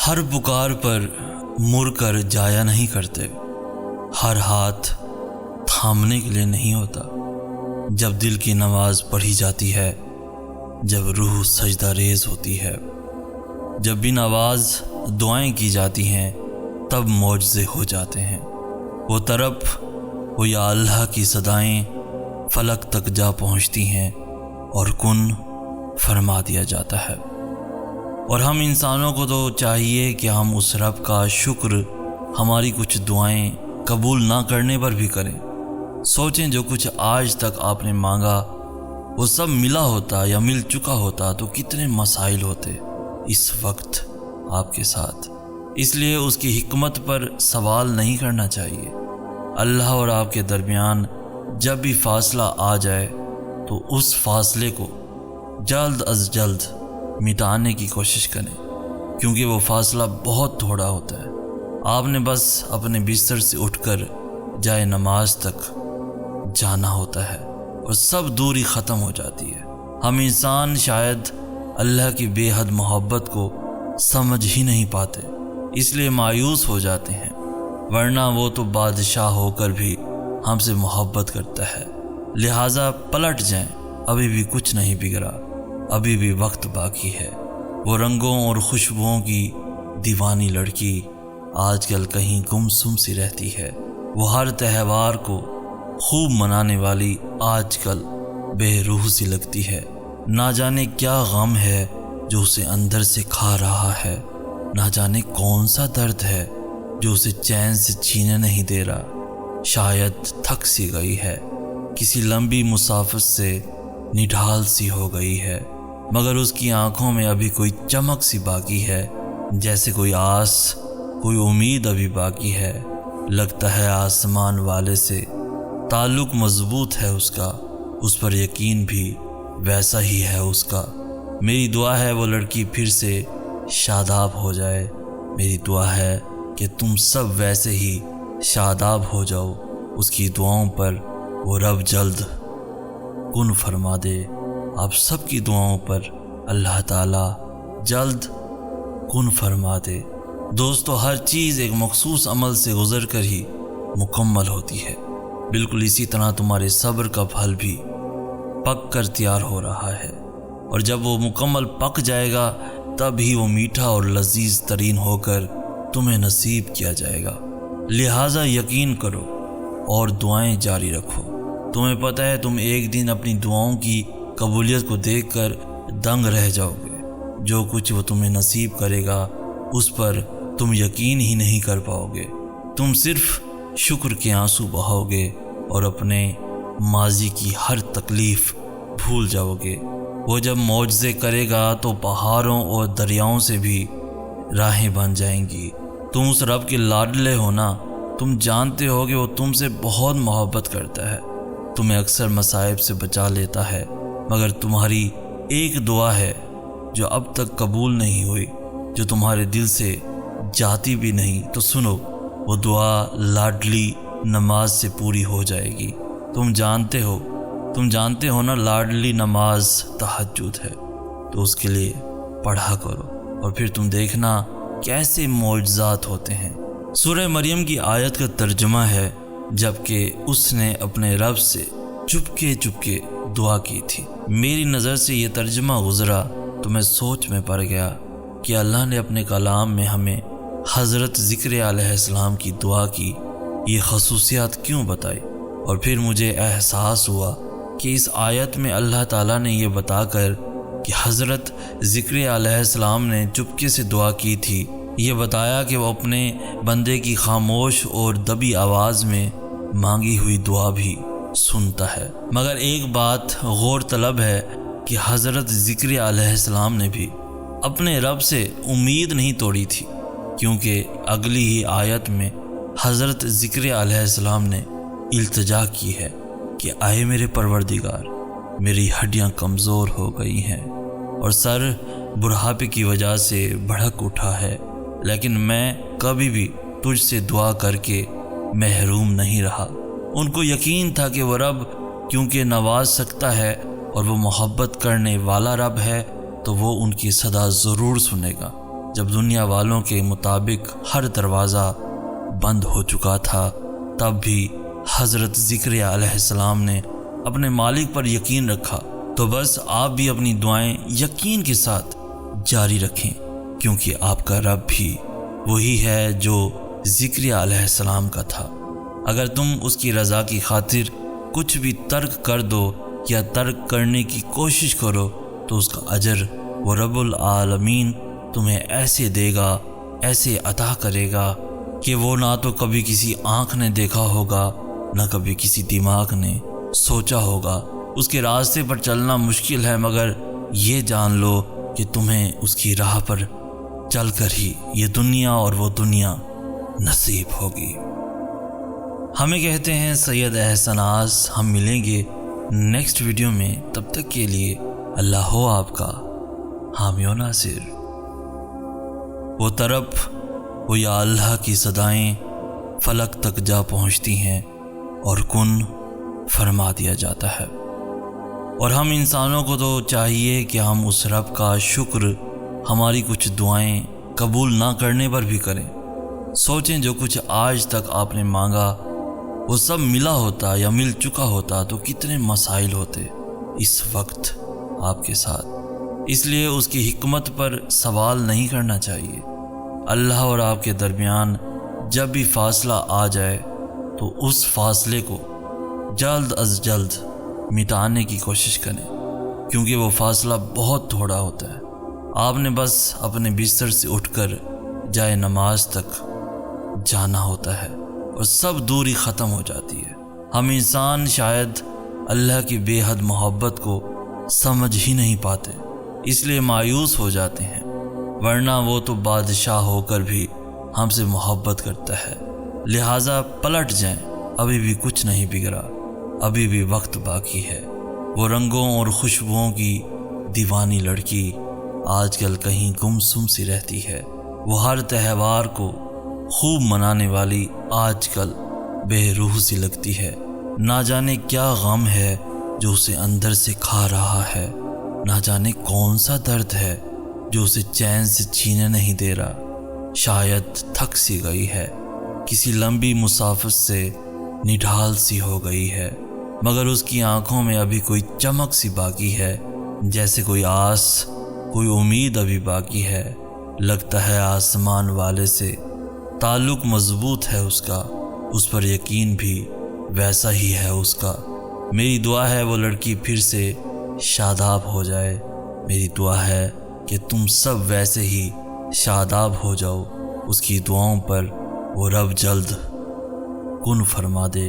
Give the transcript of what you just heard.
ہر پکار پر مڑ کر جایا نہیں کرتے، ہر ہاتھ تھامنے کے لیے نہیں ہوتا۔ جب دل کی نماز پڑھی جاتی ہے، جب روح سجدہ ریز ہوتی ہے، جب بن آواز دعائیں کی جاتی ہیں، تب معجزے ہو جاتے ہیں۔ وہ طرف وہ یا اللہ کی صدائیں فلک تک جا پہنچتی ہیں اور کن فرما دیا جاتا ہے۔ اور ہم انسانوں کو تو چاہیے کہ ہم اس رب کا شکر ہماری کچھ دعائیں قبول نہ کرنے پر بھی کریں۔ سوچیں جو کچھ آج تک آپ نے مانگا وہ سب ملا ہوتا یا مل چکا ہوتا تو کتنے مسائل ہوتے اس وقت آپ کے ساتھ۔ اس لیے اس کی حکمت پر سوال نہیں کرنا چاہیے۔ اللہ اور آپ کے درمیان جب بھی فاصلہ آ جائے تو اس فاصلے کو جلد از جلد مٹانے کی کوشش کریں، کیونکہ وہ فاصلہ بہت تھوڑا ہوتا ہے۔ آپ نے بس اپنے بستر سے اٹھ کر جائے نماز تک جانا ہوتا ہے اور سب دوری ختم ہو جاتی ہے۔ ہم انسان شاید اللہ کی بے حد محبت کو سمجھ ہی نہیں پاتے، اس لیے مایوس ہو جاتے ہیں، ورنہ وہ تو بادشاہ ہو کر بھی ہم سے محبت کرتا ہے۔ لہٰذا پلٹ جائیں، ابھی بھی کچھ نہیں بگڑا، ابھی بھی وقت باقی ہے۔ وہ رنگوں اور خوشبوؤں کی دیوانی لڑکی آج کل کہیں گمسم سی رہتی ہے۔ وہ ہر تہوار کو خوب منانے والی آج کل بے روح سی لگتی ہے۔ نہ جانے کیا غم ہے جو اسے اندر سے کھا رہا ہے، نہ جانے کون سا درد ہے جو اسے چین سے چھینے نہیں دے رہا۔ شاید تھک سی گئی ہے، کسی لمبی مسافت سے نڈھال سی ہو گئی ہے، مگر اس کی آنکھوں میں ابھی کوئی چمک سی باقی ہے، جیسے کوئی آس، کوئی امید ابھی باقی ہے۔ لگتا ہے آسمان والے سے تعلق مضبوط ہے اس کا، اس پر یقین بھی ویسا ہی ہے اس کا۔ میری دعا ہے وہ لڑکی پھر سے شاداب ہو جائے، میری دعا ہے کہ تم سب ویسے ہی شاداب ہو جاؤ۔ اس کی دعاؤں پر وہ رب جلد کن فرما دے۔ آپ سب کی دعاؤں پر اللہ تعالی جلد کن فرما دے۔ دوستو، ہر چیز ایک مخصوص عمل سے گزر کر ہی مکمل ہوتی ہے، بالکل اسی طرح تمہارے صبر کا پھل بھی پک کر تیار ہو رہا ہے، اور جب وہ مکمل پک جائے گا تب ہی وہ میٹھا اور لذیذ ترین ہو کر تمہیں نصیب کیا جائے گا۔ لہٰذا یقین کرو اور دعائیں جاری رکھو۔ تمہیں پتہ ہے تم ایک دن اپنی دعاؤں کی قبولیت کو دیکھ کر دنگ رہ جاؤ گے۔ جو کچھ وہ تمہیں نصیب کرے گا اس پر تم یقین ہی نہیں کر پاؤ گے۔ تم صرف شکر کے آنسو بہاؤ گے اور اپنے ماضی کی ہر تکلیف بھول جاؤ گے۔ وہ جب معجزے کرے گا تو پہاڑوں اور دریاؤں سے بھی راہیں بن جائیں گی۔ تم اس رب کے لاڈلے ہو نا، تم جانتے ہو کہ وہ تم سے بہت محبت کرتا ہے، تمہیں اکثر مصائب سے بچا لیتا ہے، مگر تمہاری ایک دعا ہے جو اب تک قبول نہیں ہوئی، جو تمہارے دل سے جاتی بھی نہیں، تو سنو، وہ دعا لاڈلی نماز سے پوری ہو جائے گی۔ تم جانتے ہو نا، لاڈلی نماز تہجد ہے، تو اس کے لیے پڑھا کرو اور پھر تم دیکھنا کیسے معجزات ہوتے ہیں۔ سورہ مریم کی آیت کا ترجمہ ہے، جبکہ اس نے اپنے رب سے چپکے دعا کی تھی۔ میری نظر سے یہ ترجمہ گزرا تو میں سوچ میں پڑ گیا کہ اللہ نے اپنے کلام میں ہمیں حضرت ذکر علیہ السلام کی دعا کی یہ خصوصیات کیوں بتائی، اور پھر مجھے احساس ہوا کہ اس آیت میں اللہ تعالیٰ نے یہ بتا کر کہ حضرت ذکر علیہ السلام نے چپکے سے دعا کی تھی، یہ بتایا کہ وہ اپنے بندے کی خاموش اور دبی آواز میں مانگی ہوئی دعا بھی سنتا ہے۔ مگر ایک بات غور طلب ہے کہ حضرت ذکر علیہ السلام نے بھی اپنے رب سے امید نہیں توڑی تھی، کیونکہ اگلی ہی آیت میں حضرت ذکر علیہ السلام نے التجا کی ہے کہ آئے میرے پروردگار، میری ہڈیاں کمزور ہو گئی ہیں اور سر بڑھاپے کی وجہ سے بھڑک اٹھا ہے، لیکن میں کبھی بھی تجھ سے دعا کر کے محروم نہیں رہا۔ ان کو یقین تھا کہ وہ رب کیونکہ نواز سکتا ہے اور وہ محبت کرنے والا رب ہے، تو وہ ان کی صدا ضرور سنے گا۔ جب دنیا والوں کے مطابق ہر دروازہ بند ہو چکا تھا، تب بھی حضرت زکریا علیہ السلام نے اپنے مالک پر یقین رکھا۔ تو بس آپ بھی اپنی دعائیں یقین کے ساتھ جاری رکھیں، کیونکہ آپ کا رب بھی وہی ہے جو زکریا علیہ السلام کا تھا۔ اگر تم اس کی رضا کی خاطر کچھ بھی ترک کر دو یا ترک کرنے کی کوشش کرو تو اس کا اجر وہ رب العالمین تمہیں ایسے دے گا، ایسے عطا کرے گا کہ وہ نہ تو کبھی کسی آنکھ نے دیکھا ہوگا، نہ کبھی کسی دماغ نے سوچا ہوگا۔ اس کے راستے پر چلنا مشکل ہے، مگر یہ جان لو کہ تمہیں اس کی راہ پر چل کر ہی یہ دنیا اور وہ دنیا نصیب ہوگی۔ ہمیں کہتے ہیں سید احسن آس۔ ہم ملیں گے نیکسٹ ویڈیو میں، تب تک کے لیے اللہ ہو آپ کا حامی و ناصر۔ وہ طرف وہ یا اللہ کی صدائیں فلک تک جا پہنچتی ہیں اور کن فرما دیا جاتا ہے، اور ہم انسانوں کو تو چاہیے کہ ہم اس رب کا شکر ہماری کچھ دعائیں قبول نہ کرنے پر بھی کریں۔ سوچیں جو کچھ آج تک آپ نے مانگا وہ سب ملا ہوتا یا مل چکا ہوتا تو کتنے مسائل ہوتے اس وقت آپ کے ساتھ۔ اس لیے اس کی حکمت پر سوال نہیں کرنا چاہیے۔ اللہ اور آپ کے درمیان جب بھی فاصلہ آ جائے تو اس فاصلے کو جلد از جلد مٹانے کی کوشش کریں، کیونکہ وہ فاصلہ بہت تھوڑا ہوتا ہے۔ آپ نے بس اپنے بستر سے اٹھ کر جائے نماز تک جانا ہوتا ہے اور سب دوری ختم ہو جاتی ہے۔ ہم انسان شاید اللہ کی بے حد محبت کو سمجھ ہی نہیں پاتے، اس لیے مایوس ہو جاتے ہیں، ورنہ وہ تو بادشاہ ہو کر بھی ہم سے محبت کرتا ہے۔ لہٰذا پلٹ جائیں، ابھی بھی کچھ نہیں بگڑا، ابھی بھی وقت باقی ہے۔ وہ رنگوں اور خوشبوؤں کی دیوانی لڑکی آج کل کہیں گمسم سی رہتی ہے۔ وہ ہر تہوار کو خوب منانے والی آج کل بے روح سی لگتی ہے۔ نہ جانے کیا غم ہے جو اسے اندر سے کھا رہا ہے، نہ جانے کون سا درد ہے جو اسے چین سے جینے نہیں دے رہا۔ شاید تھک سی گئی ہے، کسی لمبی مسافت سے نڈھال سی ہو گئی ہے، مگر اس کی آنکھوں میں ابھی کوئی چمک سی باقی ہے، جیسے کوئی آس، کوئی امید ابھی باقی ہے۔ لگتا ہے آسمان والے سے تعلق مضبوط ہے اس کا، اس پر یقین بھی ویسا ہی ہے اس کا۔ میری دعا ہے وہ لڑکی پھر سے شاداب ہو جائے، میری دعا ہے کہ تم سب ویسے ہی شاداب ہو جاؤ۔ اس کی دعاؤں پر وہ رب جلد کن فرما دے۔